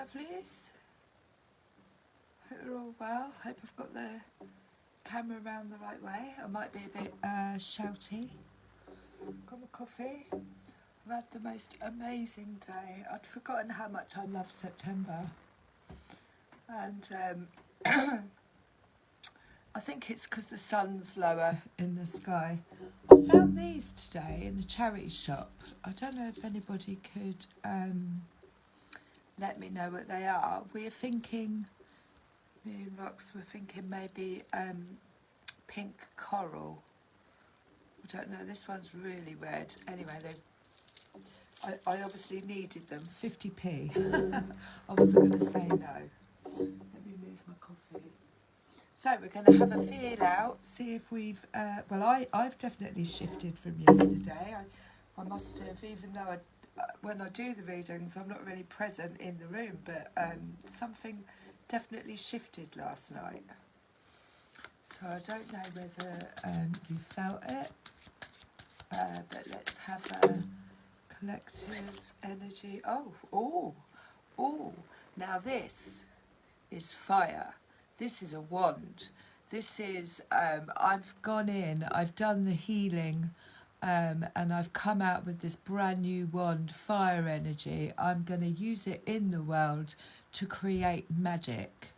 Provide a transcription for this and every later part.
lovelies. Hope you're all well. Hope I've got the camera around the right way. I might be a bit shouty. Got my coffee. I've had the most amazing day. I'd forgotten how much I love September. And I think it's because the sun's lower in the sky. I found these today in the charity shop. I don't know if anybody could let me know what they are. We're thinking, me and Rox were thinking maybe pink coral. I don't know, this one's really red. Anyway, I obviously needed them. 50p. I wasn't going to say no. Let me move my coffee. So we're going to have a feel out, see if we've, I've definitely shifted from yesterday. I must have, even though when I do the readings, I'm not really present in the room, but something definitely shifted last night. So I don't know whether you felt it, but let's have a collective energy. Oh, now this is fire. This is a wand. This is, I've gone in, I've done the healing, and I've come out with this brand new wand, fire energy. I'm going to use it in the world to create magic.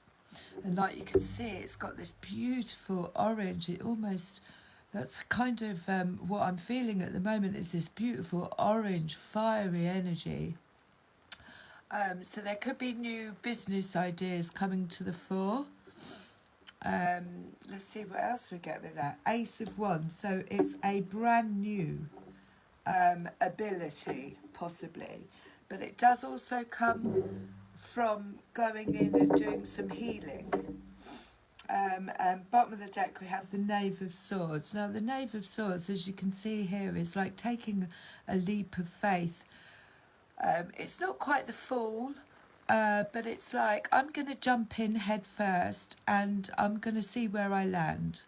And like you can see, it's got this beautiful orange. It almost, that's kind of what I'm feeling at the moment, is this beautiful orange, fiery energy. So there could be new business ideas coming to the fore. Let's see what else we get with that. Ace of Wands. So it's a brand new ability, possibly. But it does also come from going in and doing some healing. And bottom of the deck we have the Knave of Swords. Now the Knave of Swords, as you can see here, is like taking a leap of faith. It's not quite the Fool, but it's like, I'm going to jump in head first and I'm going to see where I land.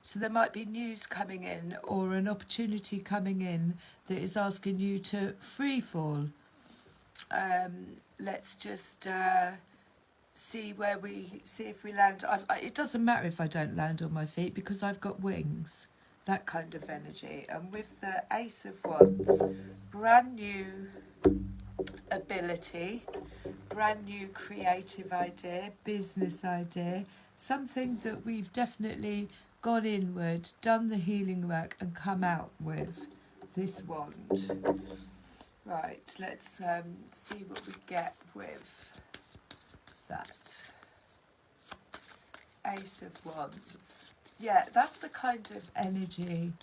So there might be news coming in or an opportunity coming in that is asking you to free fall. Let's just see if we land. It doesn't matter if I don't land on my feet because I've got wings. That kind of energy. And with the Ace of Wands, brand new ability, brand new creative idea, business idea, something that we've definitely gone inward, done the healing work and come out with this wand. Right, let's see what we get with that. Ace of Wands. Yeah, that's the kind of energy.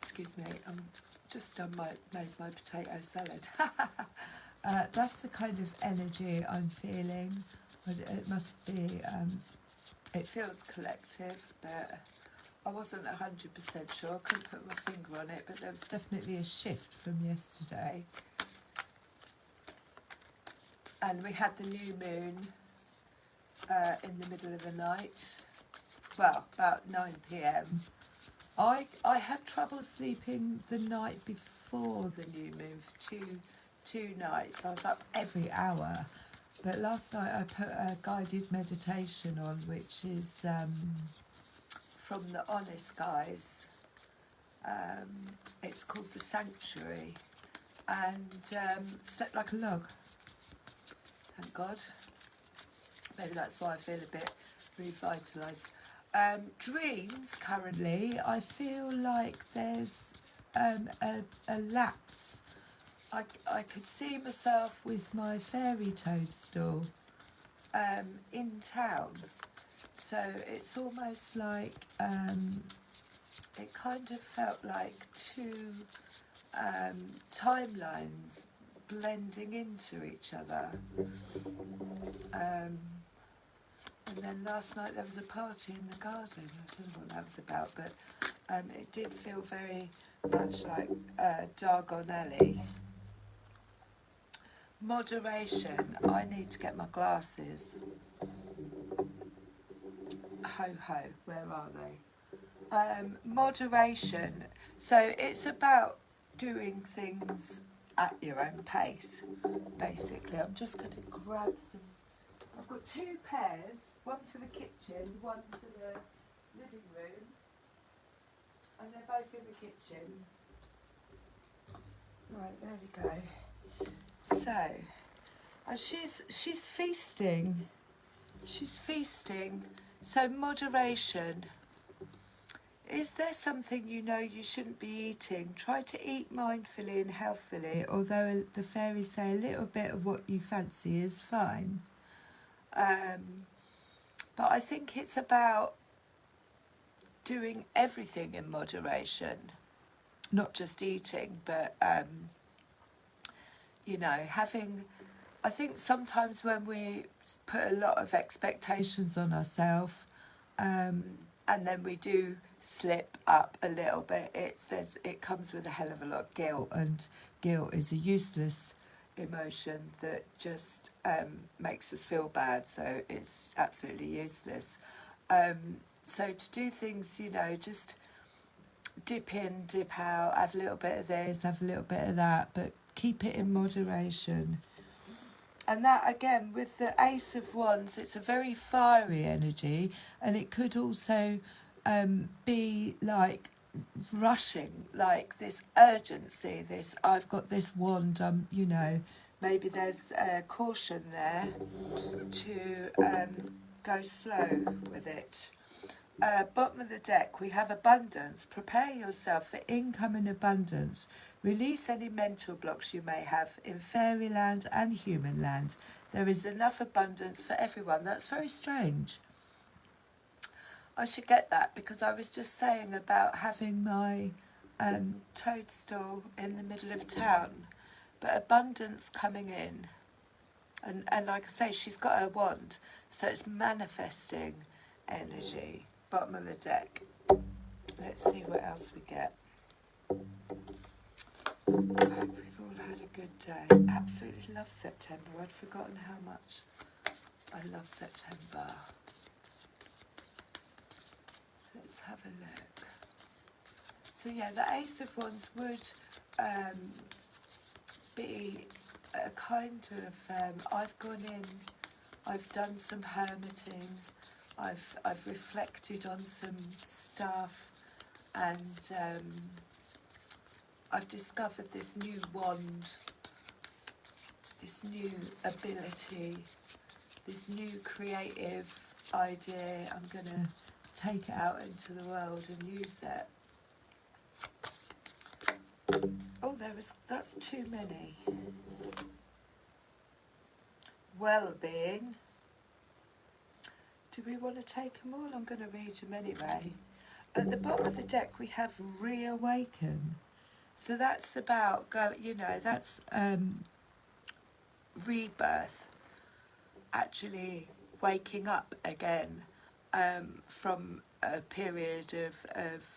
Excuse me, I'm just made my potato salad. That's the kind of energy I'm feeling. It must be, it feels collective, but I wasn't 100% sure. I couldn't put my finger on it, but there was definitely a shift from yesterday. And we had the new moon in the middle of the night. Well, about 9 p.m. I had trouble sleeping the night before the new moon for two nights. I was up every hour. But last night I put a guided meditation on, which is from the Honest Guys. It's called The Sanctuary. And slept like a log. Thank God. Maybe that's why I feel a bit revitalised. Dreams currently, I feel like there's a lapse. I could see myself with my fairy toadstool in town. So it's almost like, it kind of felt like two timelines blending into each other. And then last night there was a party in the garden. I don't know what that was about, but it did feel very much like Dargon Alley. Moderation. I need to get my glasses. Ho ho, where are they? Moderation. So it's about doing things at your own pace, basically. I'm just going to grab some. I've got 2 pairs, one for the kitchen, one for the living room, and they're both in the kitchen. Right, there we go. So, and she's feasting. She's feasting. So moderation. Is there something you know you shouldn't be eating? Try to eat mindfully and healthfully, although the fairies say a little bit of what you fancy is fine. But I think it's about doing everything in moderation, not just eating, but, you know, having... I think sometimes when we put a lot of expectations on ourselves, and then we do slip up a little bit, it comes with a hell of a lot of guilt, and guilt is a useless emotion that just makes us feel bad, so it's absolutely useless. So to do things, you know, just dip in, dip out, have a little bit of this, have a little bit of that, but keep it in moderation. And that, again, with the Ace of Wands, it's a very fiery energy, and it could also be like rushing, like this urgency, this I've got this wand, you know, maybe there's caution there to go slow with it. Bottom of the deck, we have abundance. Prepare yourself for income and abundance. Release any mental blocks you may have in fairyland and human land. There is enough abundance for everyone. That's very strange. I should get that, because I was just saying about having my toadstool in the middle of town. But abundance coming in. And like I say, she's got her wand, so it's manifesting energy. Bottom of the deck. Let's see what else we get. I hope we've all had a good day. Absolutely love September. I'd forgotten how much I love September. Let's have a look. So yeah, the Ace of Wands would be a kind of, I've gone in, I've done some hermiting, I've reflected on some stuff, and I've discovered this new wand, this new ability, this new creative idea. I'm going to take it out into the world and use it. Oh, that's too many. Well-being. Do we want to take them all? I'm going to read them anyway. At the bottom of the deck, we have reawaken. So that's about, that's rebirth, actually waking up again from a period of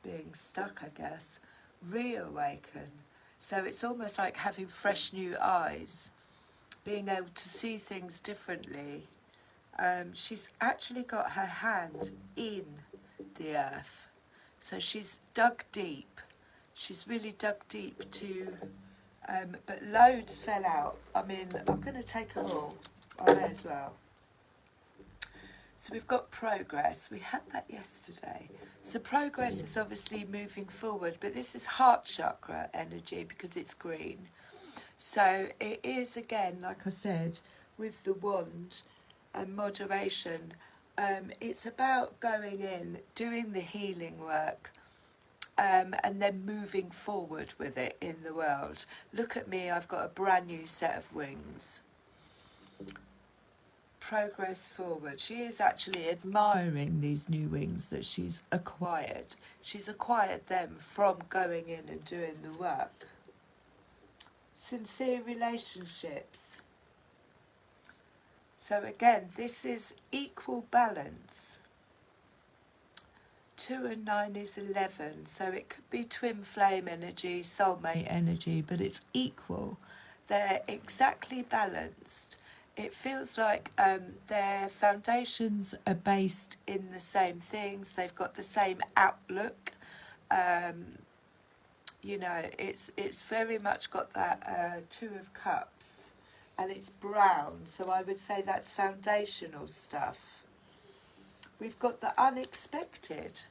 being stuck, I guess. Reawaken. So it's almost like having fresh new eyes, being able to see things differently. She's actually got her hand in the earth. So she's dug deep. She's really dug deep to... but loads fell out. I mean, I'm going to take them all. I may as well. So we've got progress. We had that yesterday. So progress is obviously moving forward, but this is heart chakra energy because it's green. So it is, again, like I said, with the wand and moderation, it's about going in, doing the healing work, and then moving forward with it in the world. Look at me, I've got a brand new set of wings. Progress forward. She is actually admiring these new wings that she's acquired. She's acquired them from going in and doing the work. Sincere relationships. So again, this is equal balance. 2 and 9 is 11, so it could be twin flame energy, soulmate energy, but it's equal. They're exactly balanced. It feels like their foundations are based in the same things. They've got the same outlook. you know, it's very much got that Two of Cups, and it's brown, so I would say that's foundational stuff. We've got the unexpected.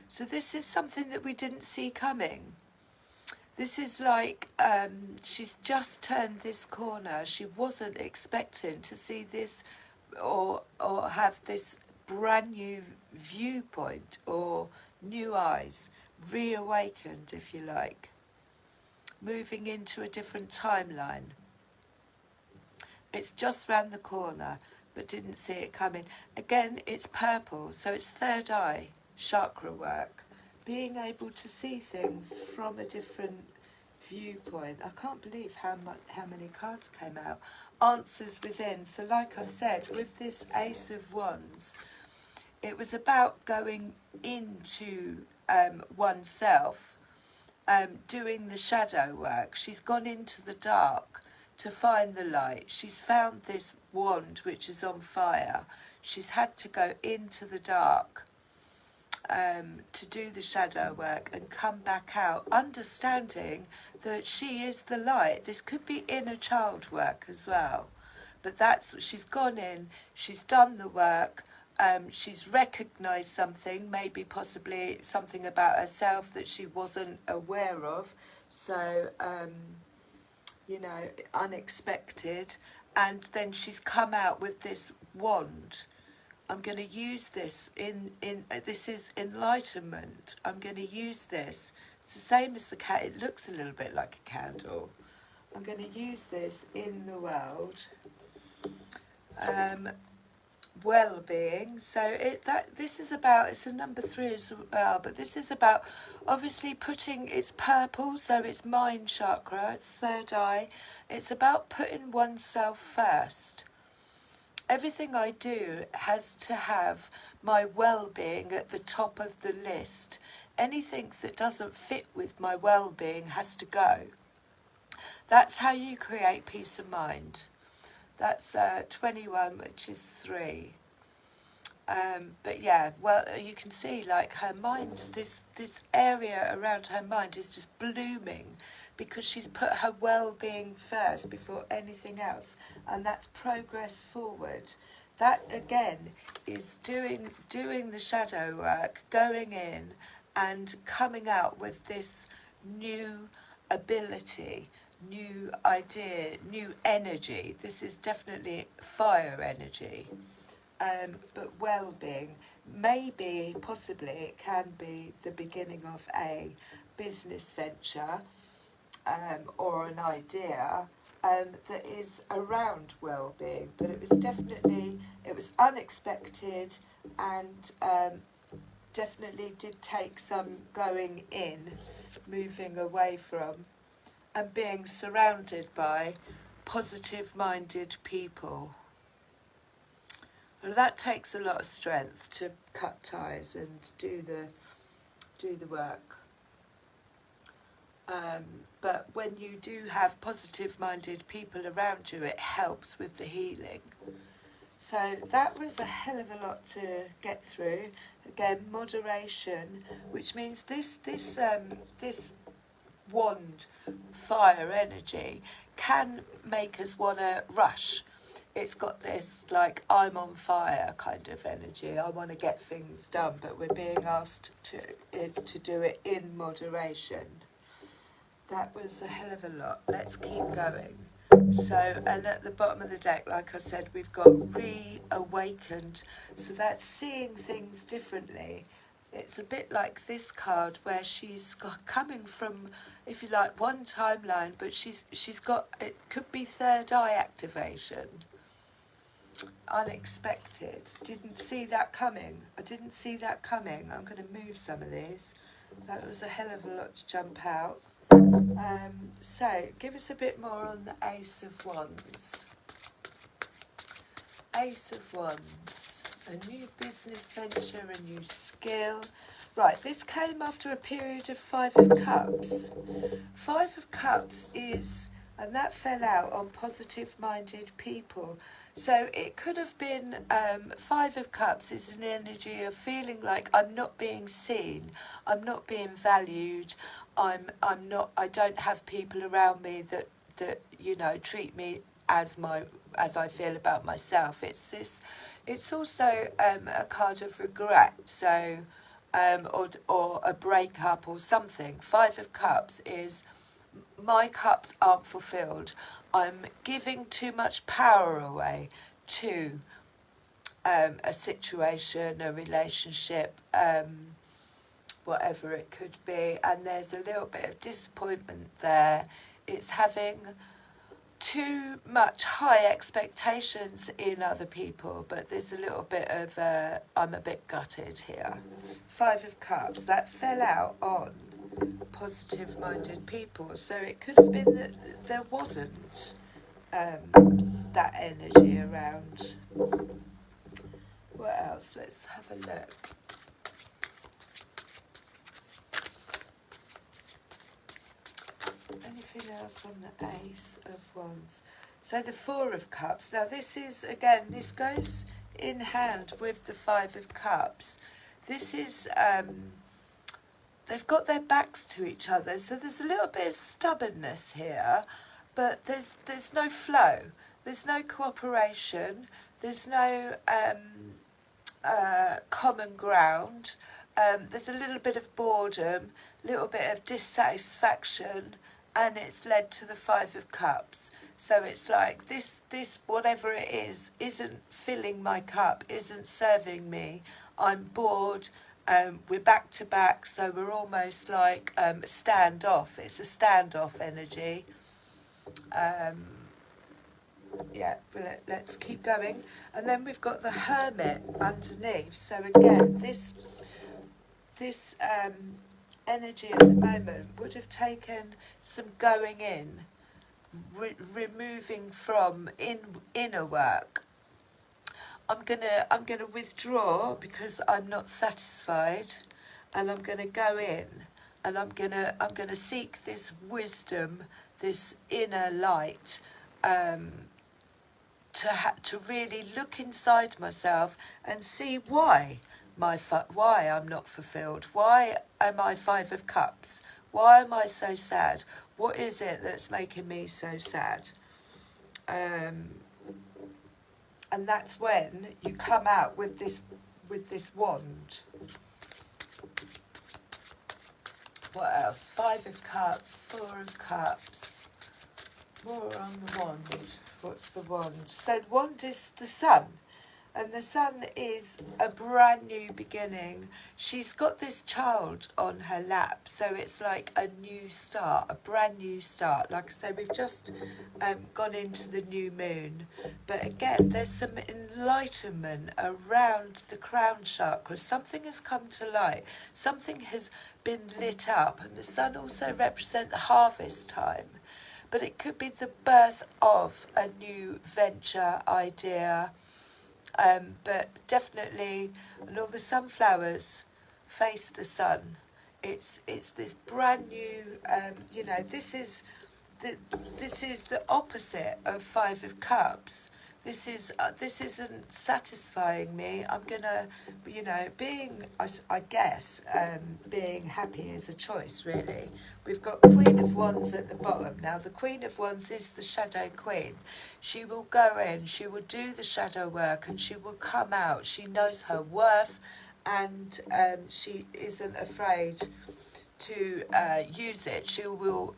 So this is something that we didn't see coming. This is like she's just turned this corner. She wasn't expecting to see this or have this brand new viewpoint or new eyes, reawakened, if you like, moving into a different timeline. It's just round the corner, but didn't see it coming. Again, it's purple, so it's third eye chakra work. Being able to see things from a different viewpoint. I can't believe how many cards came out. Answers within. So like I said, with this Ace of Wands, it was about going into oneself, doing the shadow work. She's gone into the dark to find the light. She's found this wand which is on fire. She's had to go into the dark to do the shadow work and come back out, understanding that she is the light. This could be inner child work as well, but that's, she's gone in, she's done the work, she's recognised something, maybe possibly something about herself that she wasn't aware of, so you know, unexpected, and then she's come out with this wand. I'm going to use this this is enlightenment. I'm going to use this. It's the same as the cat. It looks a little bit like a candle. I'm going to use this in the world. Well-being. So this is about, it's a number 3 as well, but this is about obviously putting, it's purple, so it's mind chakra, it's third eye. It's about putting oneself first. Everything I do has to have my well-being at the top of the list. Anything that doesn't fit with my well-being has to go. That's how you create peace of mind. That's 21, which is 3. But yeah, well, you can see like her mind, this area around her mind is just blooming because she's put her well-being first before anything else, and that's progress forward. That again is doing the shadow work, going in and coming out with this new ability, new idea, new energy. This is definitely fire energy. But well-being, maybe, possibly, it can be the beginning of a business venture or an idea that is around well-being. But it was definitely, it was unexpected and definitely did take some going in, moving away from, and being surrounded by positive-minded people. Well, that takes a lot of strength to cut ties and do the work. But when you do have positive-minded people around you, it helps with the healing. So that was a hell of a lot to get through. Again, moderation, which means this wand, fire energy, can make us want to rush. It's got this, like, I'm on fire kind of energy. I want to get things done, but we're being asked to do it in moderation. That was a hell of a lot. Let's keep going. So, and at the bottom of the deck, like I said, we've got reawakened. So that's seeing things differently. It's a bit like this card where she's coming from, if you like, one timeline, but she's got, it could be third eye activation. Unexpected. Didn't see that coming. I didn't see that coming. I'm going to move some of these. That was a hell of a lot to jump out. So, give us a bit more on the Ace of Wands. Ace of Wands. A new business venture, a new skill. Right, this came after a period of 5 of Cups. 5 of Cups is, and that fell out on positive-minded people. So it could have been 5 of Cups is an energy of feeling like I'm not being seen, I'm not being valued, I don't have people around me that you know treat me as I feel about myself. It's also a card of regret. So or a breakup or something. Five of Cups is my cups aren't fulfilled. I'm giving too much power away to a situation, a relationship, whatever it could be, and there's a little bit of disappointment there. It's having too much high expectations in other people, but there's a little bit of I'm a bit gutted here. Five of Cups, that fell out on positive minded people, so it could have been that there wasn't that energy around. What else? Let's have a look. Anything else on the Ace of Wands? So the Four of Cups. Now this is, again, this goes in hand with the Five of Cups. This is, they've got their backs to each other, so there's a little bit of stubbornness here, but there's no flow. There's no cooperation. There's no common ground. There's a little bit of boredom, a little bit of dissatisfaction, and it's led to the Five of Cups. So it's like this whatever it is isn't filling my cup, isn't serving me. I'm bored. We're back to back, so we're almost like standoff. It's a standoff energy. Yeah, let's keep going. And then we've got the Hermit underneath. So again, this energy at the moment would have taken some going in, removing from inner work. I'm gonna withdraw because I'm not satisfied, and I'm gonna go in, and I'm gonna seek this wisdom, this inner light, to really look inside myself and see why I'm not fulfilled. Why am I Five of Cups? Why am I so sad? What is it that's making me so sad? And that's when you come out with this wand. What else? Five of Cups, Four of Cups. More on the wand. What's the wand? So the wand is the sun. And the sun is a brand new beginning. She's got this child on her lap, so it's like a new start, a brand new start. Like I say, we've just gone into the new moon. But again, there's some enlightenment around the crown chakra. Something has come to light. Something has been lit up. And the sun also represents harvest time. But it could be the birth of a new venture, idea. But definitely, and all the sunflowers face the sun. It's this brand new, this is the opposite of Five of Cups. This isn't satisfying me. I'm gonna, I guess, being happy is a choice, really. We've got Queen of Wands at the bottom. Now, the Queen of Wands is the Shadow Queen. She will go in, she will do the shadow work, and she will come out. She knows her worth, and she isn't afraid to use it. She will,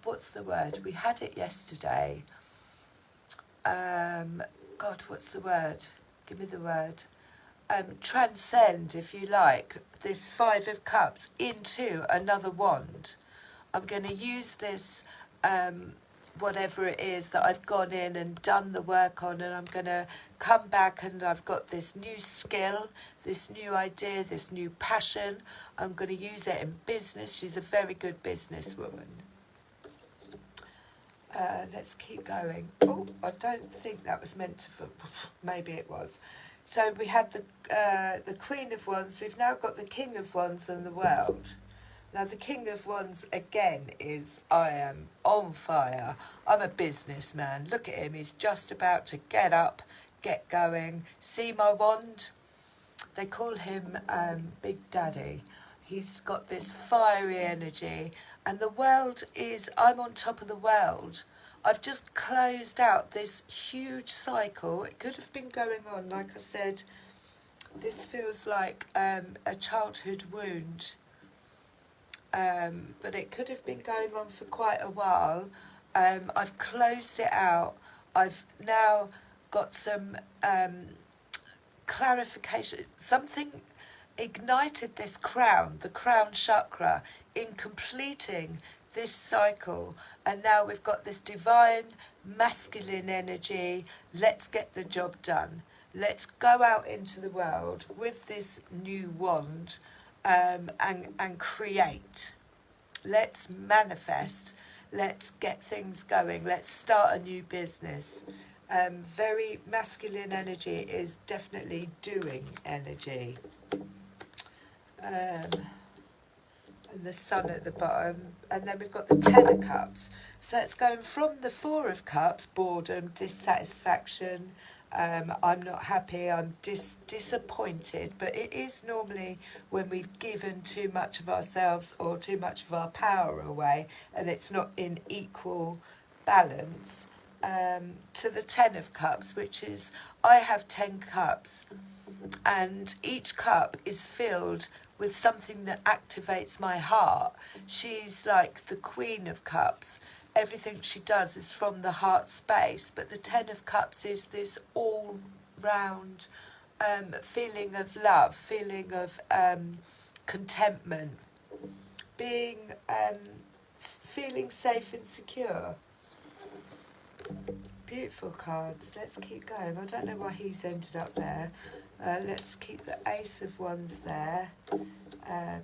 what's the word? We had it yesterday. God, what's the word? Give me the word. Transcend, if you like, this Five of Cups into another wand. I'm going to use this, whatever it is that I've gone in and done the work on, and I'm going to come back and I've got this new skill, this new idea, this new passion. I'm going to use it in business. She's a very good businesswoman. Let's keep going. Oh, I don't think that was meant to, maybe it was. So we had the Queen of Wands. We've now got the King of Wands and the World. Now the King of Wands again is, I am on fire. I'm a businessman. Look at him. He's just about to get up, get going. See my wand? They call him Big Daddy. He's got this fiery energy, and the world is, I'm on top of the world. I've just closed out this huge cycle. It could have been going on, like I said, this feels like a childhood wound, but it could have been going on for quite a while. I've closed it out. I've now got some clarification. Something ignited this crown, the crown chakra, in completing this cycle. And now we've got this divine masculine energy. Let's get the job done. Let's go out into the world with this new wand and create. Let's manifest. Let's get things going. Let's start a new business. Very masculine energy is definitely doing energy. And the sun at the bottom, and then we've got the Ten of Cups. So it's going from the Four of Cups, boredom, dissatisfaction, I'm not happy, I'm disappointed, but it is normally when we've given too much of ourselves or too much of our power away, and it's not in equal balance. To the Ten of Cups, which is, I have 10 cups, and each cup is filled with something that activates my heart. She's like the Queen of Cups. Everything she does is from the heart space, but the Ten of Cups is this all-round feeling of love, feeling of contentment, being feeling safe and secure. Beautiful cards. Let's keep going. I don't know why he's ended up there. Let's keep the Ace of Wands there.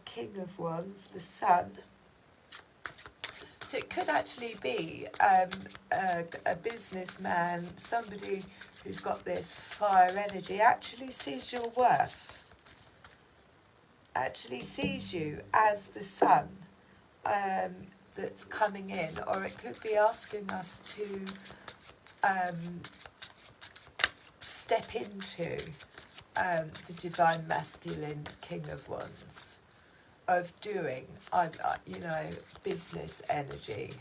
King of Wands, the Sun. So it could actually be a businessman, somebody who's got this fire energy, actually sees your worth, actually sees you as the sun that's coming in, or it could be asking us to step into the divine masculine King of Wands, of doing, business energy.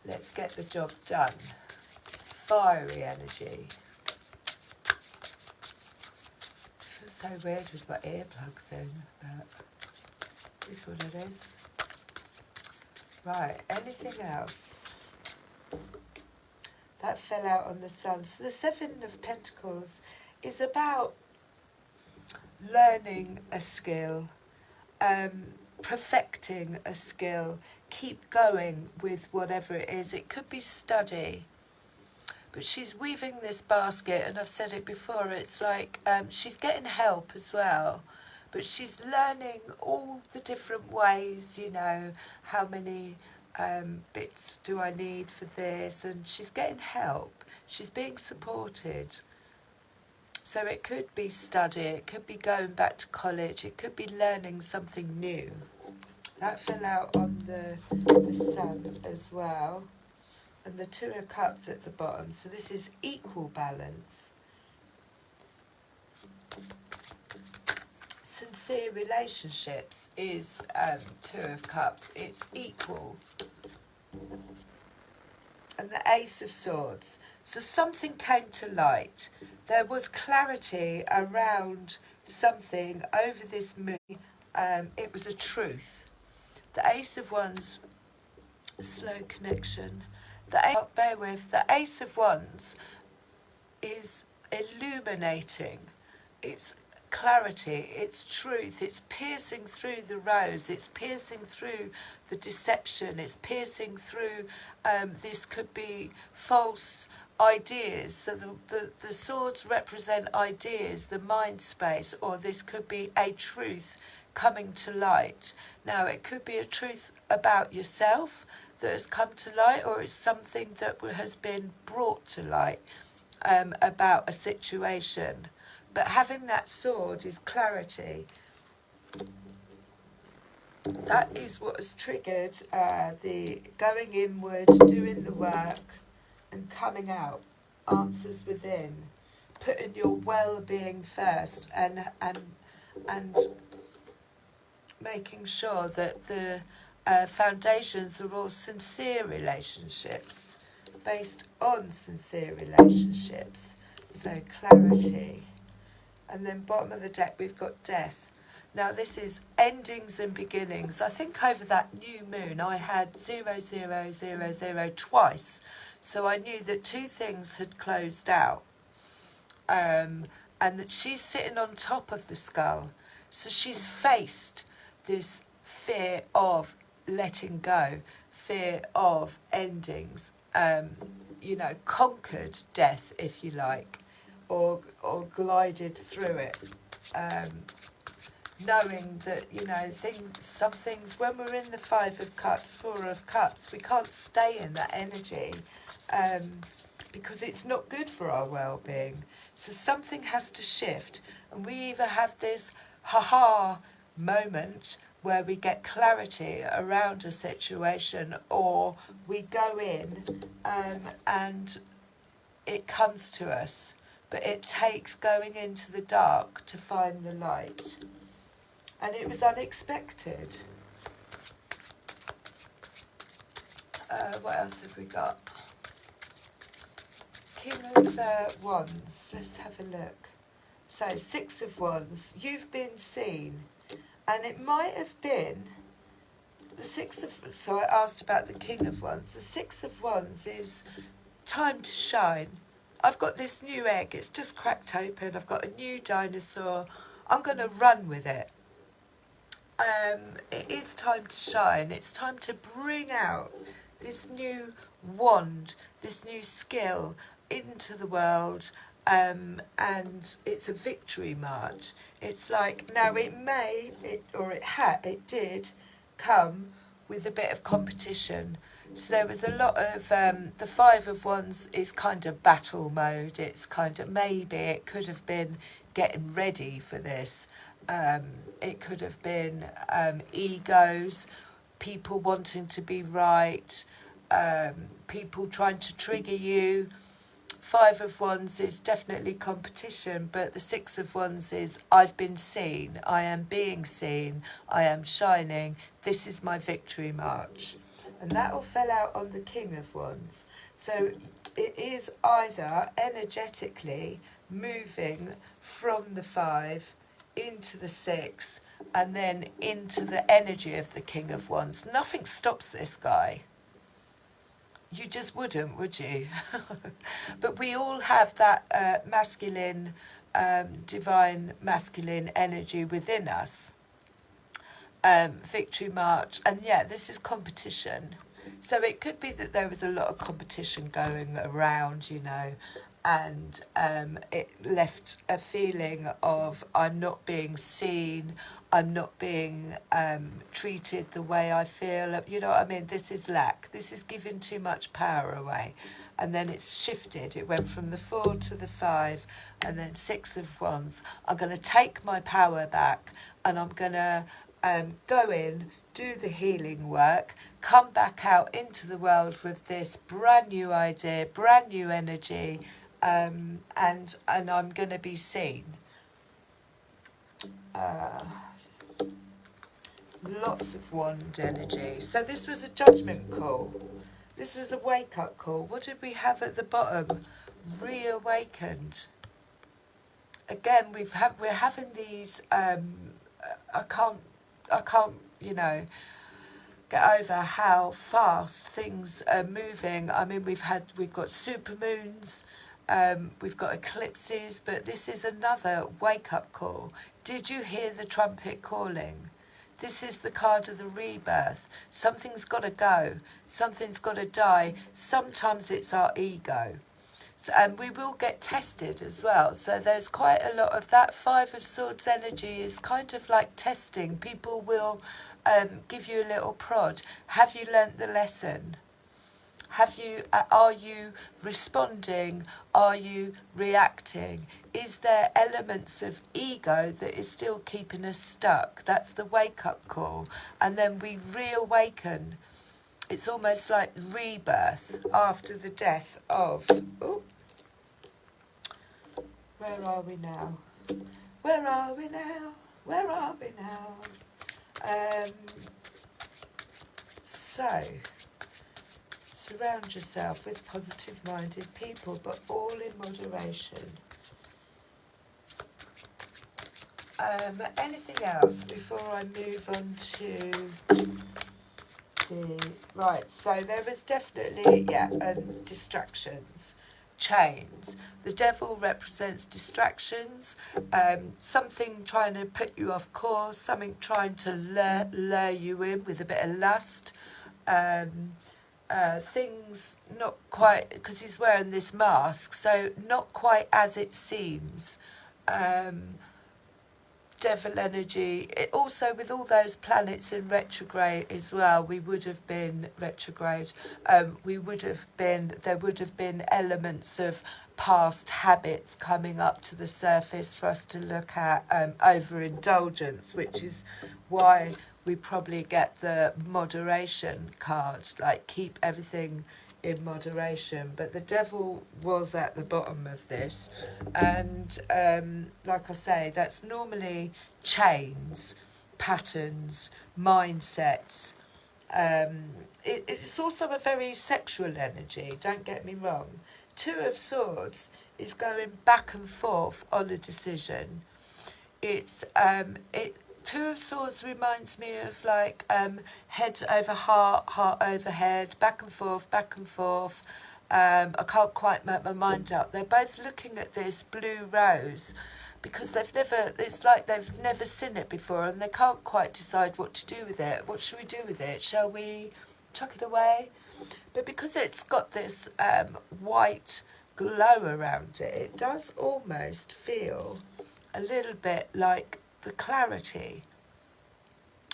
Let's get the job done. Fiery energy. I feel so weird with my earplugs in, but it's what it is. Right, anything else? That fell out on the sun. So the Seven of Pentacles is about learning a skill, perfecting a skill, keep going with whatever it is. It could be study, but she's weaving this basket, and I've said it before, it's like she's getting help as well, but she's learning all the different ways, how many bits do I need for this, and she's getting help, she's being supported. So it could be study, it could be going back to college, it could be learning something new. That fell out on the sun as well. And the Two of Cups at the bottom. So this is equal balance. Sincere relationships is Two of Cups. It's equal. And the Ace of Swords. So something came to light. There was clarity around something over this moon. It was a truth. The Ace of Wands, slow connection. Bear with, the Ace of Wands is illuminating. It's clarity, it's truth, it's piercing through the rose, it's piercing through the deception, it's piercing through, this could be false ideas. So the swords represent ideas, the mind space, or this could be a truth coming to light. Now it could be a truth about yourself that has come to light, or it's something that has been brought to light about a situation. But having that sword is clarity. That is what has triggered the going inward, doing the work, and coming out. Answers within, putting your well-being first, and making sure that the foundations are all sincere relationships, based on sincere relationships. So clarity. And then bottom of the deck we've got death. Now this is endings and beginnings. I think over that new moon I had 0000 twice. So I knew that two things had closed out. And that she's sitting on top of the skull. So she's faced this fear of letting go, fear of endings, conquered death, if you like, or glided through it. Knowing that, some things, when we're in the Five of Cups, Four of Cups, we can't stay in that energy because it's not good for our well-being. So something has to shift, and we either have this ha-ha moment where we get clarity around a situation, or we go in and it comes to us. But it takes going into the dark to find the light. And it was unexpected. What else have we got? King of Wands. Let's have a look. So, Six of Wands. You've been seen. And it might have been the Six of... So I asked about the King of Wands. The Six of Wands is time to shine. I've got this new egg. It's just cracked open. I've got a new dinosaur. I'm going to run with it. It is time to shine. It's time to bring out this new wand, this new skill into the world, and it's a victory march. It's like, now it did come with a bit of competition. So there was a lot of, the Five of Wands is kind of battle mode. It's kind of, maybe it could have been getting ready for this. It could have been egos, people wanting to be right, people trying to trigger you. Five of Wands is definitely competition, but the Six of Wands is I've been seen, I am being seen, I am shining, this is my victory march. And that all fell out on the King of Wands. So it is either energetically moving from the Five into the Six and then into the energy of the King of Wands. Nothing stops this guy. You just wouldn't, would you? But we all have that masculine, divine masculine energy within us. Victory march. And yeah, this is competition. So it could be that there was a lot of competition going around, and it left a feeling of I'm not being seen, I'm not being treated the way I feel. You know what I mean? This is lack. This is giving too much power away. And then it's shifted. It went from the Four to the Five, and then Six of Wands. I'm going to take my power back, and I'm going to go in, do the healing work, come back out into the world with this brand new idea, brand new energy, and I'm going to be seen. Lots of wand energy. So this was a judgment call. This was a wake-up call. What did we have at the bottom? Reawakened. Again, we're having these. I can't. Get over how fast things are moving. I mean, we've got supermoons. We've got eclipses, but this is another wake-up call. Did you hear the trumpet calling? This is the card of the rebirth. Something's got to go. Something's got to die. Sometimes it's our ego. So, and we will get tested as well. So there's quite a lot of that. Five of Swords energy is kind of like testing. People will give you a little prod. Have you learnt the lesson? Are you responding? Are you reacting? Is there elements of ego that is still keeping us stuck? That's the wake-up call. And then we reawaken. It's almost like rebirth after the death of... Ooh. Where are we now? Where are we now? Where are we now? So, surround yourself with positive-minded people, but all in moderation. Anything else before I move on to the... Right, so there was definitely, distractions, chains. The devil represents distractions, something trying to put you off course, something trying to lure you in with a bit of lust. Things not quite, because he's wearing this mask, so not quite as it seems. Devil energy. It also, with all those planets in retrograde as well, we would have been retrograde. There would have been elements of past habits coming up to the surface for us to look at, overindulgence, which is why we probably get the moderation card, like keep everything in moderation. But the devil was at the bottom of this, and like I say, that's normally chains, patterns, mindsets. It's also a very sexual energy, don't get me wrong. Two of Swords is going back and forth on a decision. Two of Swords reminds me of like head over heart, heart over head, back and forth, back and forth. I can't quite make my mind up. They're both looking at this blue rose because it's like they've never seen it before and they can't quite decide what to do with it. What should we do with it? Shall we chuck it away? But because it's got this white glow around it, it does almost feel a little bit like the clarity.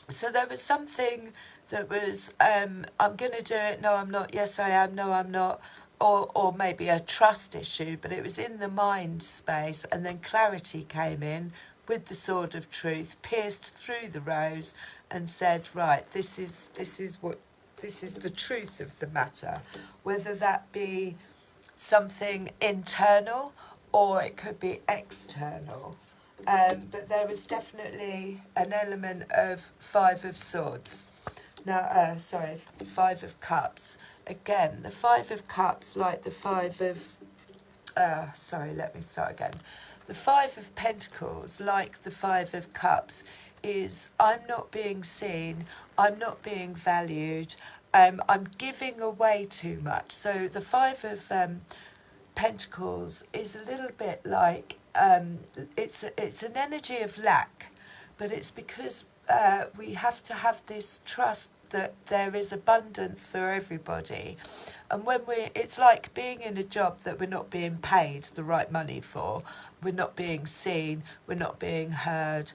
So there was something that was, I'm going to do it, no I'm not, yes I am, no I'm not, or maybe a trust issue, but it was in the mind space, and then clarity came in with the sword of truth, pierced through the rose and said, right, this is the truth of the matter, whether that be something internal or it could be external. But there was definitely an element of Five of Swords. Now, Five of Cups. Again, the Five of Cups, like the Five of... let me start again. The Five of Pentacles, like the Five of Cups, is I'm not being seen, I'm not being valued, I'm giving away too much. So the Five of Pentacles is a little bit like it's an energy of lack, but it's because we have to have this trust that there is abundance for everybody. And it's like being in a job that we're not being paid the right money for, we're not being seen, we're not being heard.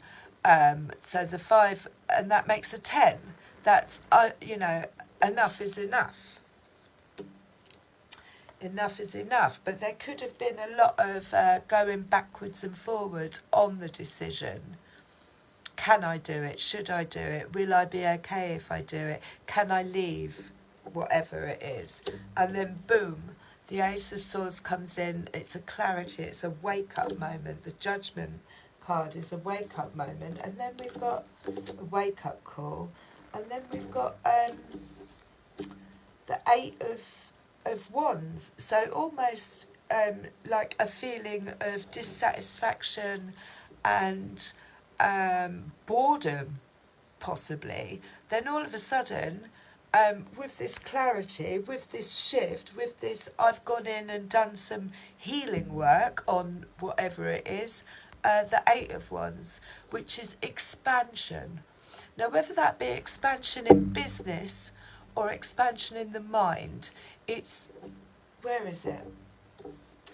So the 5, and that makes a 10. That's enough is enough. Enough is enough, but there could have been a lot of going backwards and forwards on the decision. Can I do it? Should I do it? Will I be okay if I do it? Can I leave? Whatever it is. And then boom, the Ace of Swords comes in. It's a clarity, it's a wake-up moment. The Judgment card is a wake-up moment. And then we've got a wake-up call. And then we've got the 8 of Wands, so almost like a feeling of dissatisfaction and boredom, possibly. Then all of a sudden, with this clarity, with this shift, with this, I've gone in and done some healing work on whatever it is, the 8 of Wands, which is expansion. Now, whether that be expansion in business or expansion in the mind, it's, where is it?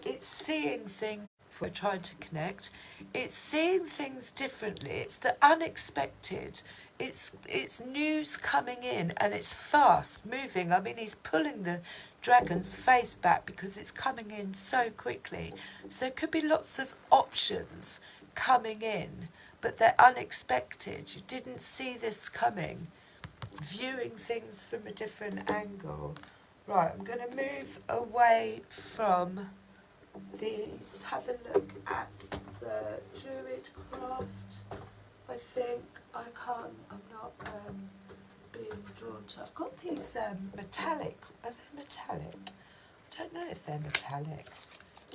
It's seeing things, if we're trying to connect, it's seeing things differently. It's the unexpected. It's news coming in and it's fast moving. I mean, he's pulling the dragon's face back because it's coming in so quickly. So there could be lots of options coming in, but they're unexpected. You didn't see this coming. Viewing things from a different angle. Right, I'm going to move away from these. Have a look at the Druid craft. I think I can't, I'm not being drawn to. I've got these metallic, are they metallic? I don't know if they're metallic.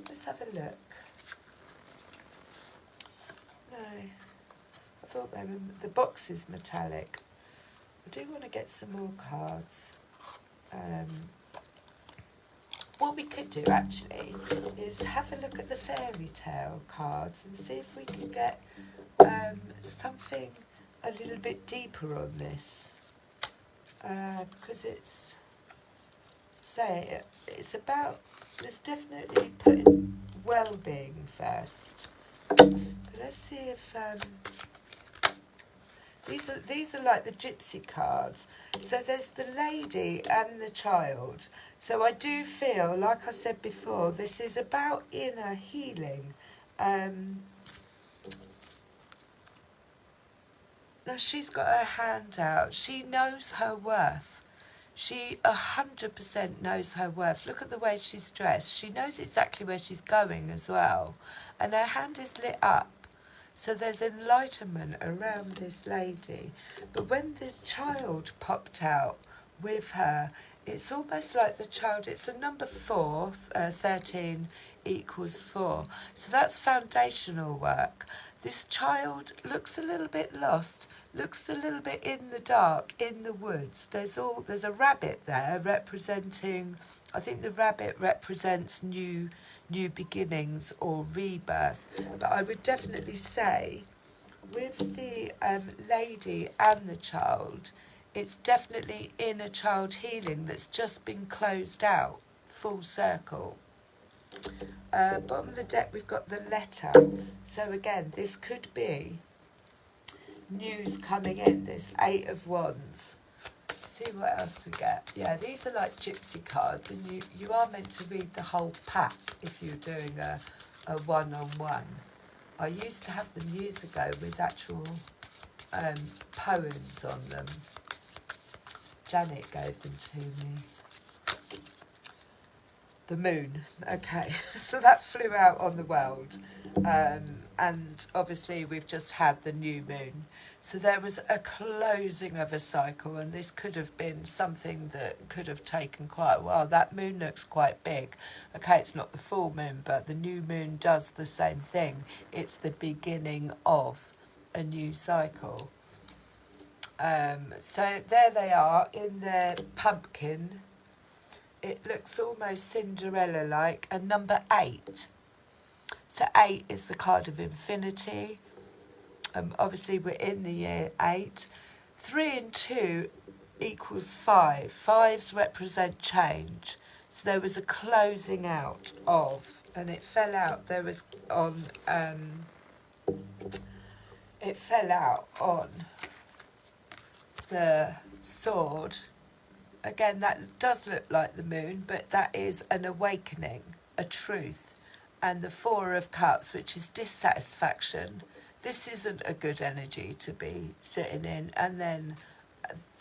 Let's have a look. No, I thought they were, the box is metallic. I do want to get some more cards. What we could do actually is have a look at the fairy tale cards and see if we can get something a little bit deeper on this, because it's, say, it's about, there's definitely putting well-being first. But let's see if these are like the gypsy cards. So there's the lady and the child. So I do feel, like I said before, this is about inner healing. Now she's got her hand out. She knows her worth. She 100% knows her worth. Look at the way she's dressed. She knows exactly where she's going as well. And her hand is lit up. So there's enlightenment around this lady. But when the child popped out with her, it's almost like the child, it's the number 4, 13 equals 4. So that's foundational work. This child looks a little bit lost, looks a little bit in the dark, in the woods. There's a rabbit there representing, I think the rabbit represents new beginnings or rebirth. But I would definitely say with the lady and the child, it's definitely inner child healing that's just been closed out, full circle. Bottom of the deck we've got the letter. So again, this could be news coming in, this 8 of Wands. See what else we get. Yeah, these are like gypsy cards, and you are meant to read the whole pack if you're doing a one-on-one. I used to have them years ago with actual poems on them. Janet gave them to me. The moon. Okay, so that flew out on the world. And obviously we've just had the new moon. So there was a closing of a cycle, and this could have been something that could have taken quite a while. That moon looks quite big. Okay, it's not the full moon, but the new moon does the same thing. It's the beginning of a new cycle. So there they are in their pumpkin. It looks almost Cinderella-like. And number 8. So 8 is the card of infinity. Obviously, we're in the year 8. 3 and 2 equals 5. 5s represent change. So there was a closing out of, and it fell out. There was on. It fell out on the sword. Again, that does look like the moon, but that is an awakening, a truth. And the 4 of Cups, which is dissatisfaction. This isn't a good energy to be sitting in. And then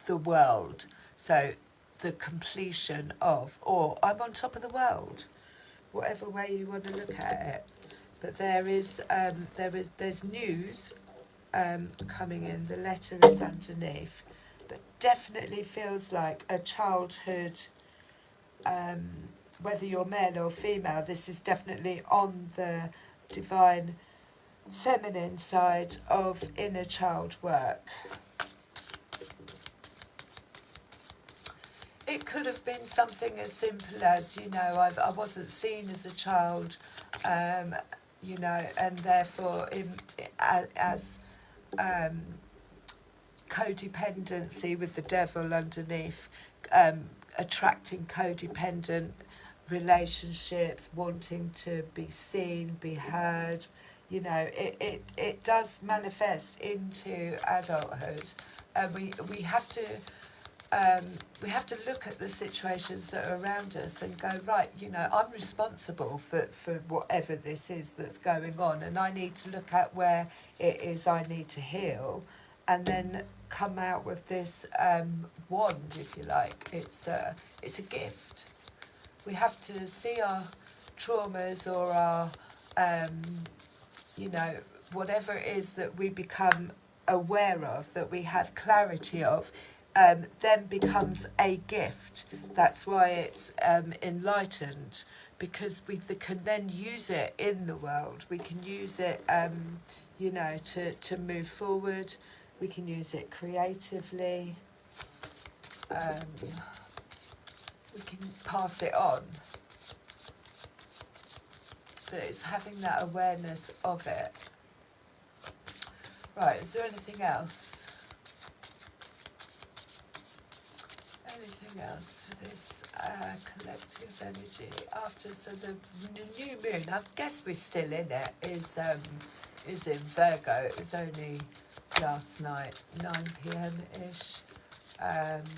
the world. So the completion of, or I'm on top of the world, whatever way you want to look at it. But there's news coming in. The letter is underneath. But definitely feels like a childhood, whether you're male or female, this is definitely on the divine feminine side of inner child work. It could have been something as simple as, I wasn't seen as a child, and therefore as codependency with the devil underneath, attracting codependent relationships, wanting to be seen, be heard. It does manifest into adulthood, and we have to look at the situations that are around us and go, right, I'm responsible for whatever this is that's going on, and I need to look at where it is I need to heal, and then come out with this wand, if you like. It's a gift. We have to see our traumas or our, whatever it is that we become aware of, that we have clarity of, then becomes a gift. That's why it's enlightened, because we can then use it in the world. We can use it, to move forward. We can use it creatively. We can pass it on. But it's having that awareness of it. Right, is there anything else? Anything else for this collective energy after? So the new moon, I guess we're still in it, is in Virgo. It was only last night, 9 p.m. ish. And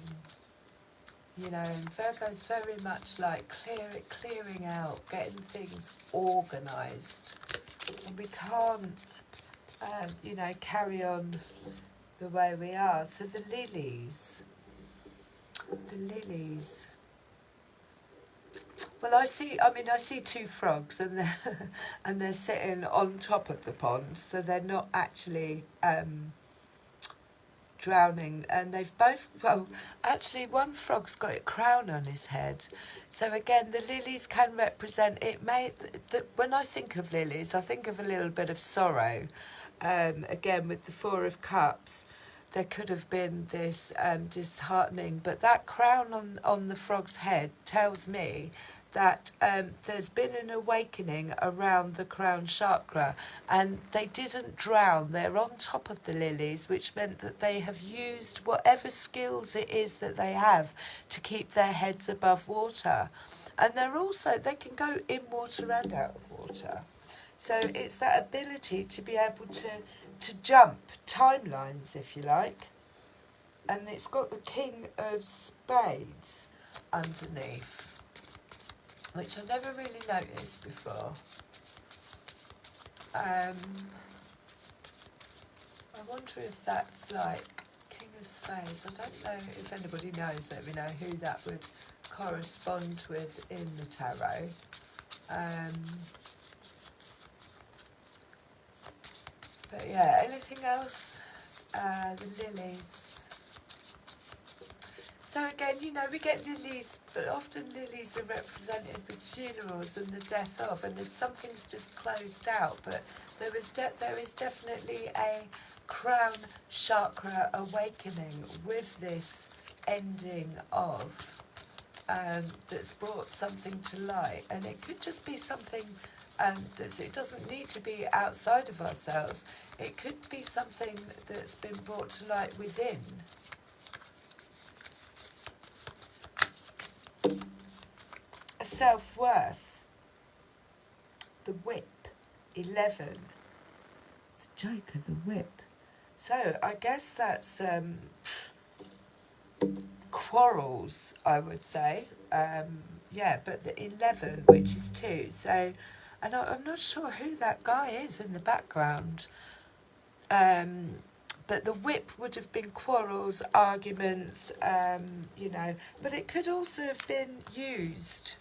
Virgo is very much like clearing out, getting things organised. And we can't, carry on the way we are. So the lilies. Well, I see two frogs, and they're sitting on top of the pond, so they're not actually drowning, and they've both, actually one frog's got a crown on his head. So again, the lilies can represent, when I think of lilies, I think of a little bit of sorrow. Again, with the Four of Cups, there could have been this disheartening, but that crown on the frog's head tells me that there's been an awakening around the crown chakra, and they didn't drown. They're on top of the lilies, which meant that they have used whatever skills it is that they have to keep their heads above water. And they can go in water and out of water. So it's that ability to be able to jump timelines, if you like. And it's got the King of Spades underneath, which I never really noticed before. I wonder if that's like King of Spades. I don't know if anybody knows. Let me know who that would correspond with in the tarot. But yeah, anything else? The lilies. So again, we get lilies, but often lilies are represented with funerals and the death of, and if something's just closed out, but there is definitely a crown chakra awakening with this ending of, that's brought something to light, and it could just be something it doesn't need to be outside of ourselves. It could be something that's been brought to light within. A self-worth. The whip. 11. The Joker, the whip. So I guess that's quarrels, I would say. But the 11, which is 2. So, and I'm not sure who that guy is in the background. But the whip would have been quarrels, arguments, but it could also have been used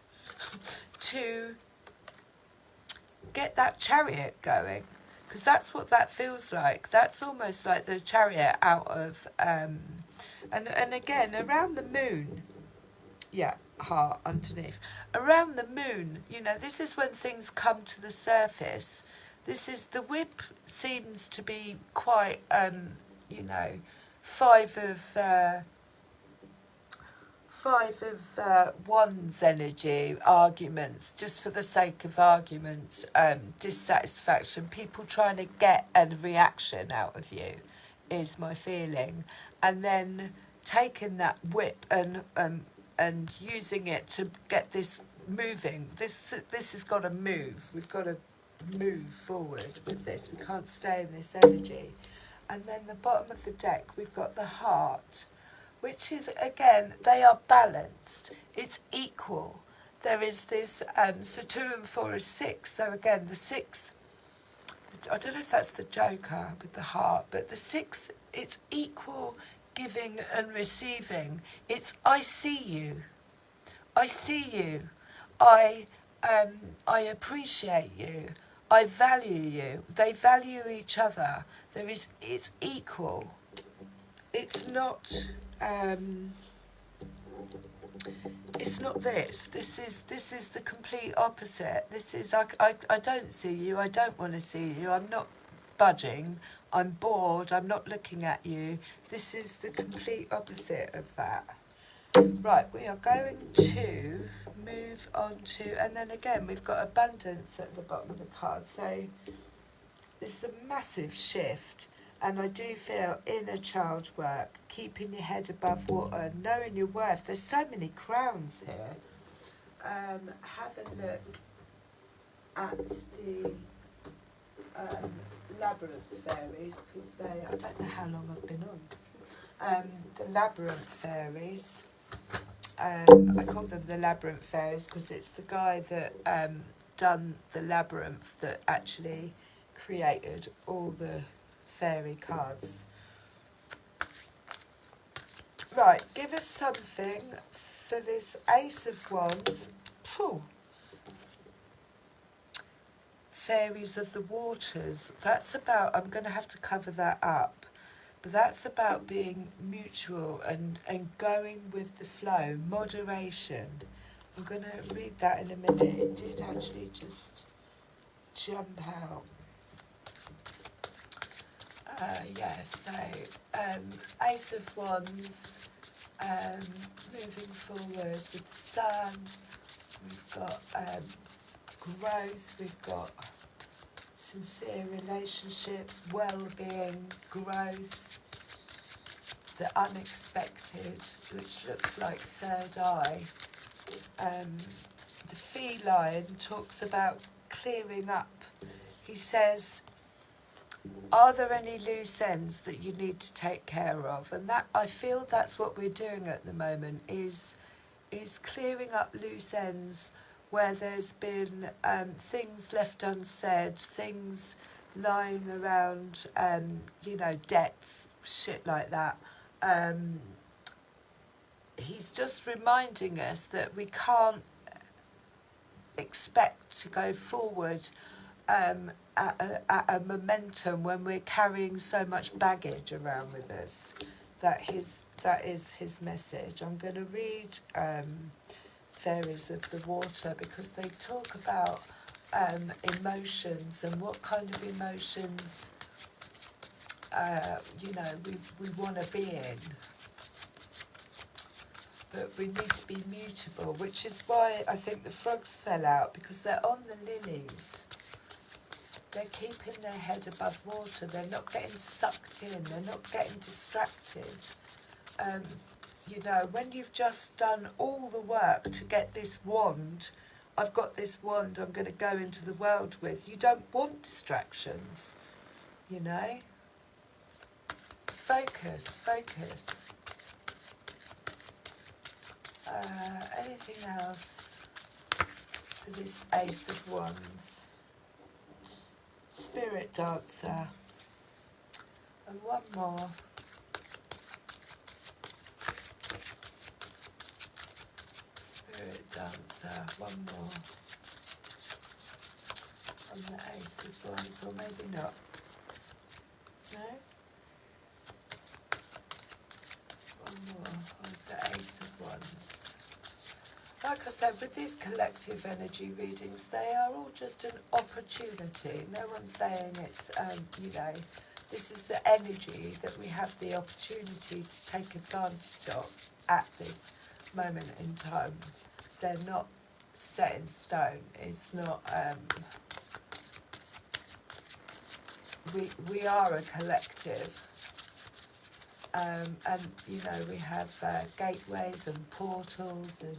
to get that chariot going, because that's what that feels like. That's almost like the chariot out of, and again, around the moon, heart underneath. Around the moon, this is when things come to the surface. The whip seems to be quite, 5 of wands energy, arguments, just for the sake of arguments, dissatisfaction, people trying to get a reaction out of you, is my feeling. And then taking that whip and using it to get this moving. This has got to move. We've got to move forward with this. We can't stay in this energy. And then the bottom of the deck, we've got the heart, which is, again, they are balanced. It's equal. There is this, so 2 and 4 is 6. So again, the 6, I don't know if that's the Joker with the heart, but the 6, it's equal giving and receiving. It's, I see you. I see you. I appreciate you. I value you. They value each other. It's equal. It's not. It's not this. This is the complete opposite. This is I don't see you. I don't want to see you. I'm not budging. I'm bored. I'm not looking at you. This is the complete opposite of that. Right, we are going to move on to, and then again we've got abundance at the bottom of the card. So it's a massive shift. And I do feel inner child work, keeping your head above water, knowing your worth. There's so many crowns here. Have a look at the labyrinth fairies, because I don't know how long I've been on. The labyrinth fairies. I call them the labyrinth fairies because it's the guy that done the labyrinth that actually created all the fairy cards. Right, give us something for this Ace of Wands. Phew. Fairies of the Waters. That's about, I'm going to have to cover that up, but that's about being mutual and going with the flow, moderation. I'm going to read that in a minute. It did actually just jump out. So Ace of Wands, moving forward with the Sun, we've got growth, we've got sincere relationships, well-being, growth, the unexpected, which looks like third eye. The feline talks about clearing up. He says, are there any loose ends that you need to take care of? And that, I feel that's what we're doing at the moment, is clearing up loose ends where there's been things left unsaid, things lying around, debts, shit like that. He's just reminding us that we can't expect to go forward at a momentum when we're carrying so much baggage around with us. That is his message. I'm going to read Fairies of the Water because they talk about emotions and what kind of emotions we want to be in. But we need to be mutable, which is why I think the frogs fell out, because they're on the lilies. They're keeping their head above water. They're not getting sucked in. They're not getting distracted. When you've just done all the work to get this wand, I've got this wand I'm going to go into the world with. You don't want distractions, Focus. Anything else for this Ace of Wands? Spirit Dancer. And one more. Spirit Dancer. One more. On the Ace of Wands, or maybe not. No? One more on the Ace of Wands. Like I said, with these collective energy readings, they are all just an opportunity. No one's saying it's, this is the energy that we have the opportunity to take advantage of at this moment in time. They're not set in stone. It's not, we are a collective. And we have gateways and portals and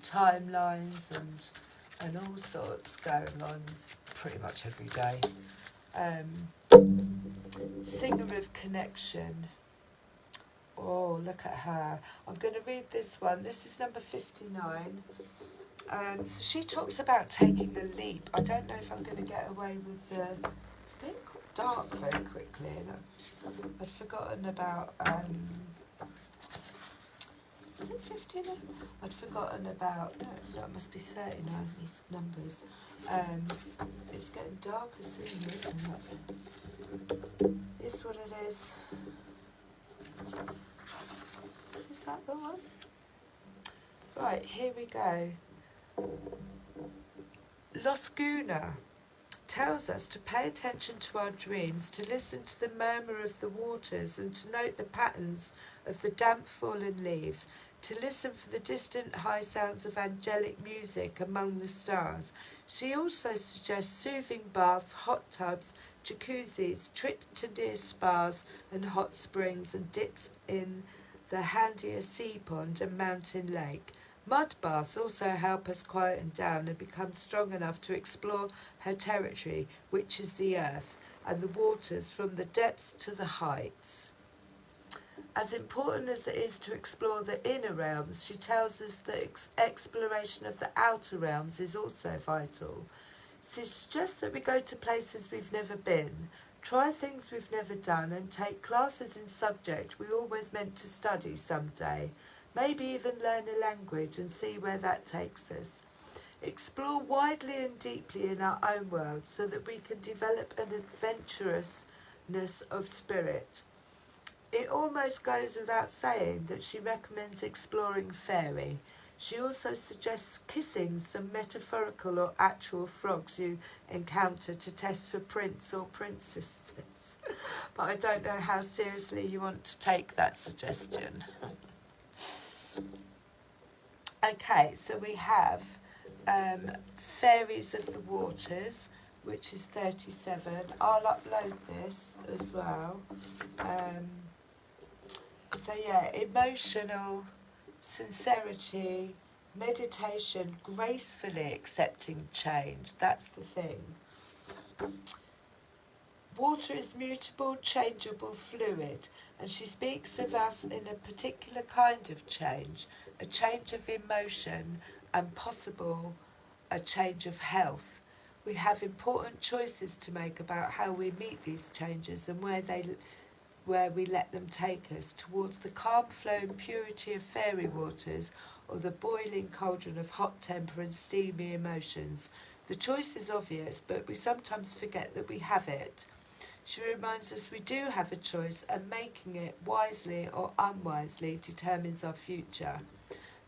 timelines and all sorts going on pretty much every day. Singer of Connection. Oh, look at her. I'm going to read this one. This is number 59. So she talks about taking a leap. I don't know if I'm going to get away with the... It's getting quite dark very quickly. I'd forgotten about... is it 59? I'd forgotten about... No, it's not. It must be 39, these numbers. It's getting darker soon, isn't it? It's what it is. Is that the one? Right, here we go. Losguna tells us to pay attention to our dreams, to listen to the murmur of the waters and to note the patterns of the damp fallen leaves, to listen for the distant high sounds of angelic music among the stars. She also suggests soothing baths, hot tubs, jacuzzis, trips to near spas and hot springs and dips in the handier sea pond and mountain lake. Mud baths also help us quieten down and become strong enough to explore her territory, which is the earth, and the waters from the depths to the heights. As important as it is to explore the inner realms, she tells us that exploration of the outer realms is also vital. She suggests that we go to places we've never been, try things we've never done, and take classes in subject we always meant to study someday. Maybe even learn a language and see where that takes us. Explore widely and deeply in our own world so that we can develop an adventurousness of spirit. It almost goes without saying that she recommends exploring fairy. She also suggests kissing some metaphorical or actual frogs you encounter to test for prince or princesses. But I don't know how seriously you want to take that suggestion. Okay, so we have Fairies of the Waters, which is 37. I'll upload this as well. So yeah, emotional, sincerity, meditation, gracefully accepting change. That's the thing. Water is mutable, changeable, fluid, and she speaks of us in a particular kind of change, a change of emotion and possible a change of health. We have important choices to make about how we meet these changes and where we let them take us, towards the calm flow and purity of fairy waters or the boiling cauldron of hot temper and steamy emotions. The choice is obvious, but we sometimes forget that we have it. She reminds us we do have a choice, and making it wisely or unwisely determines our future.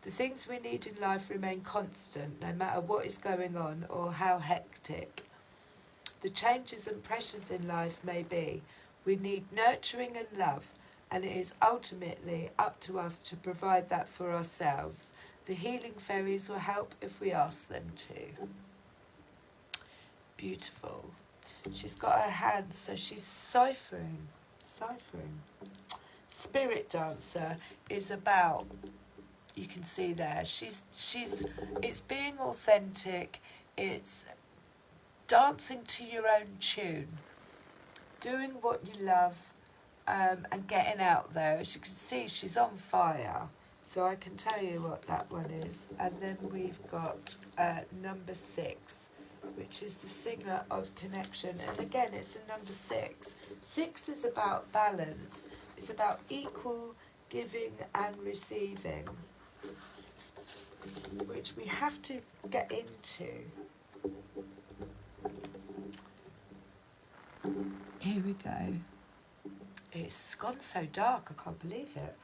The things we need in life remain constant, no matter what is going on or how hectic the changes and pressures in life may be. We need nurturing and love, and it is ultimately up to us to provide that for ourselves. The healing fairies will help if we ask them to. Beautiful. She's got her hands, so she's ciphering. Spirit Dancer is about, you can see there, it's being authentic, it's dancing to your own tune, doing what you love, and getting out there. As you can see, she's on fire, so I can tell you what that one is. And then we've got number 6, which is the singer of connection, and again it's a number 6. 6 is about balance, it's about equal giving and receiving, which we have to get into. Here we go. It's gone so dark, I can't believe it.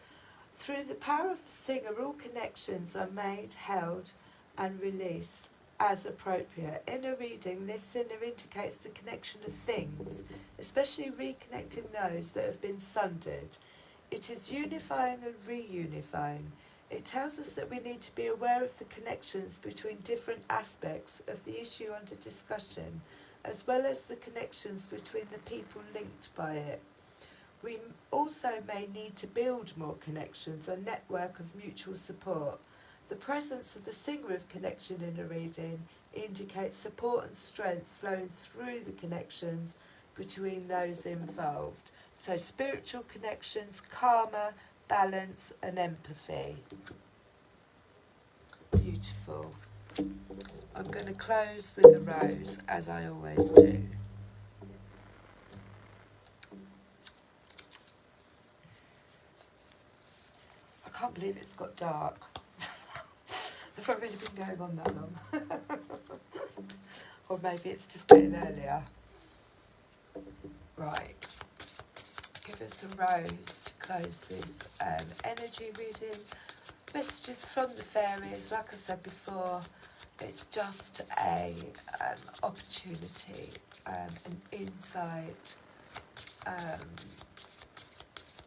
Through the power of the singer, all connections are made, held and released as appropriate. In a reading, this singer indicates the connection of things, especially reconnecting those that have been sundered. It is unifying and reunifying. It tells us that we need to be aware of the connections between different aspects of the issue under discussion, as well as the connections between the people linked by it. We also may need to build more connections, a network of mutual support. The presence of the singer of connection in a reading indicates support and strength flowing through the connections between those involved. So spiritual connections, karma, balance and empathy. Beautiful. I'm going to close with a rose, as I always do. I can't believe it's got dark. I've not really been going on that long. Or maybe it's just getting earlier. Right. Give us a rose to close this energy reading. Messages from the fairies. Like I said before, it's just a opportunity, an insight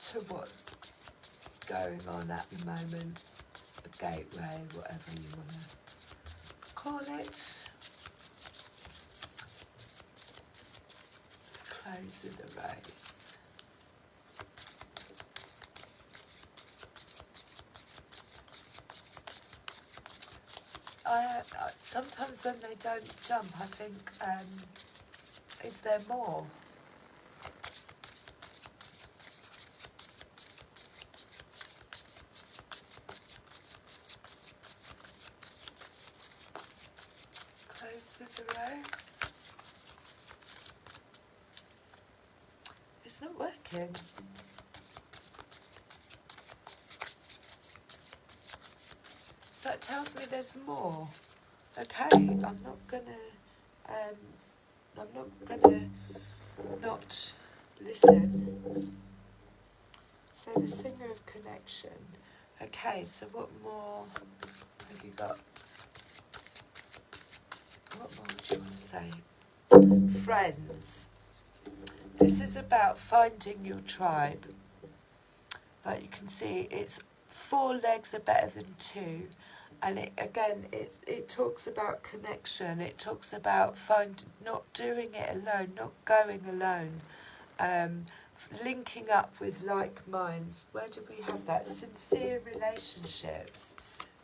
to what's going on at the moment, a gateway, whatever you want to call it. Let's close with a rose. Sometimes when they don't jump, I think, is there more? Close with the rose. It's not working. So that tells me there's more. Okay, I'm not gonna not listen. So the singer of connection. Okay, so what more have you got? What more do you want to say? Friends. This is about finding your tribe. Like you can see, it's 4 legs are better than 2. And it talks about connection. It talks about not doing it alone, not going alone, linking up with like minds. Where do we have that? Sincere relationships.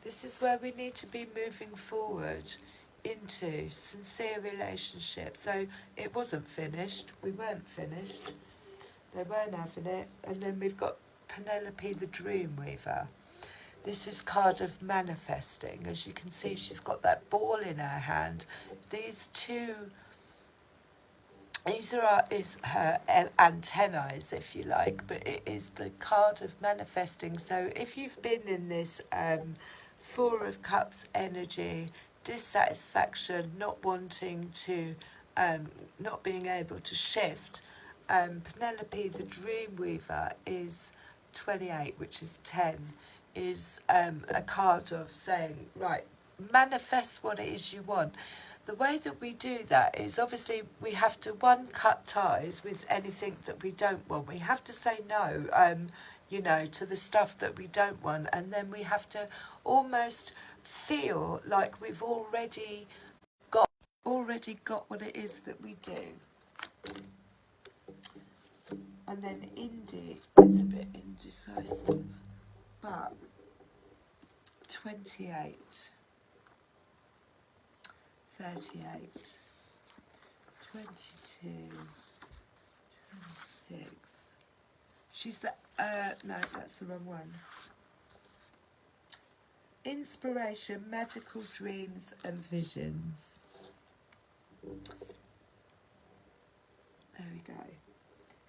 This is where we need to be moving forward into sincere relationships. So it wasn't finished. We weren't finished. They weren't having it. And then we've got Penelope the Dreamweaver. This is card of manifesting. As you can see, she's got that ball in her hand. These is her antennae, if you like, but it is the card of manifesting. So if you've been in this 4 of Cups energy, dissatisfaction, not wanting to, not being able to shift, Penelope the Dreamweaver is 28, which is 10. Is a card of saying, right, manifest what it is you want. The way that we do that is obviously we have to, cut ties with anything that we don't want. We have to say no, to the stuff that we don't want. And then we have to almost feel like we've already got what it is that we do. And then Indy is a bit indecisive. But 28, 38, 22, 26. She's the, no, that's the wrong one. Inspiration, magical dreams and visions. There we go.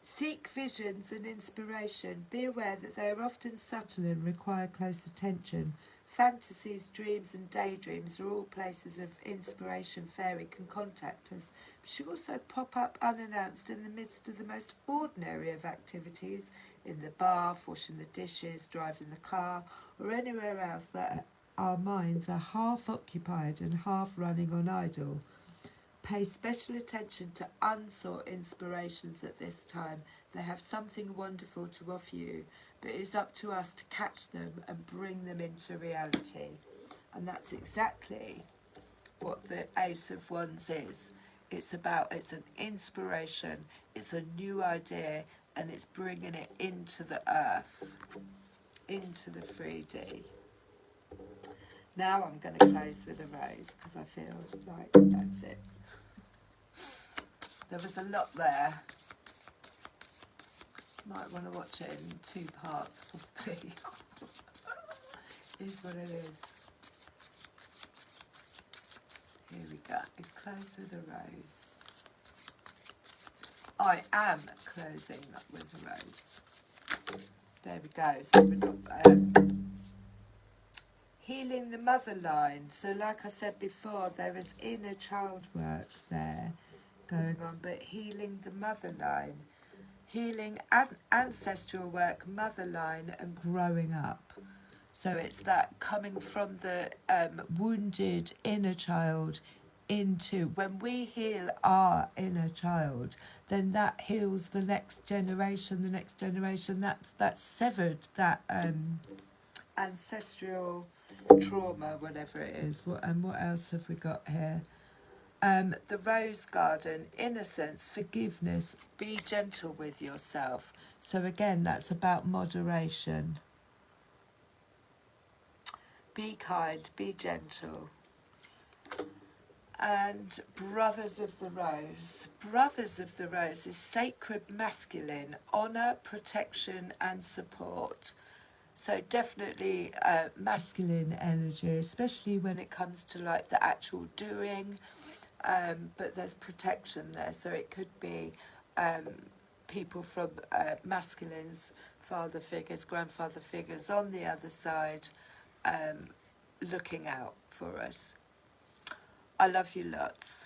Seek visions and inspiration. Be aware that they are often subtle and require close attention. Fantasies, dreams and daydreams are all places of inspiration. Fairy can contact us. But she also pop up unannounced in the midst of the most ordinary of activities, in the bath, washing the dishes, driving the car, or anywhere else that our minds are half occupied and half running on idle. Pay special attention to unsought inspirations at this time. They have something wonderful to offer you, but it is up to us to catch them and bring them into reality. And that's exactly what the Ace of Wands is. It's an inspiration, it's a new idea, and it's bringing it into the earth, into the 3D. Now I'm going to close with a rose because I feel like that's it. There was a lot there. Might want to watch it in 2 parts, possibly. Is what it is. Here we go. Close with a rose. I am closing with a rose. There we go. So we're not. healing the mother line. So like I said before, there is inner child work there going on, but healing the mother line, healing ancestral work, mother line, and growing up. So it's that coming from the wounded inner child into, when we heal our inner child, then that heals the next generation, that's severed that ancestral trauma, whatever it is. And what else have we got here? The rose garden, innocence, forgiveness, be gentle with yourself. So again, that's about moderation. Be kind, be gentle. And Brothers of the Rose. Brothers of the Rose is sacred masculine, honour, protection and support. So definitely masculine energy, especially when it comes to like the actual doing, but there's protection there. So it could be people from masculines, father figures, grandfather figures on the other side, looking out for us. I love you lots.